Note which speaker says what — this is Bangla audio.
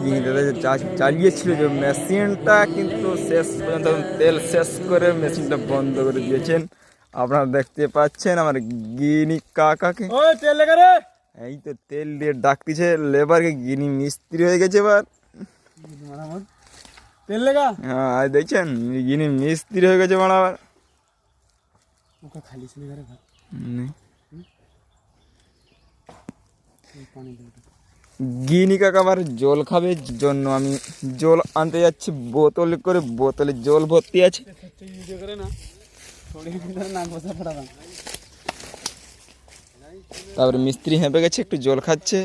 Speaker 1: গিনি দাদা যে চালিয়েছিল যে মেশিনটা, কিন্তু শেষ পর্যন্ত তেল শেষ করে মেশিনটা বন্ধ করে দিয়েছেন। আপনারা দেখতে পাচ্ছেন আমার গিনি কাকাকে, এই তো তেল দিয়ে ডাকতেছে লেবারকে। গিনি মিস্ত্রি হয়ে গেছে এবার। হ্যাঁ দেখছেন, গিনি মিস্ত্রি হয়ে গেছে মারা আবার। গিনি কাকা আবার জল খাবে জন্য আমি জল আনতে যাচ্ছি বোতল করে। বোতলে জল ভর্তি আছে। তারপরে মিস্ত্রি হেঁপে গেছে, একটু জল খাচ্ছে।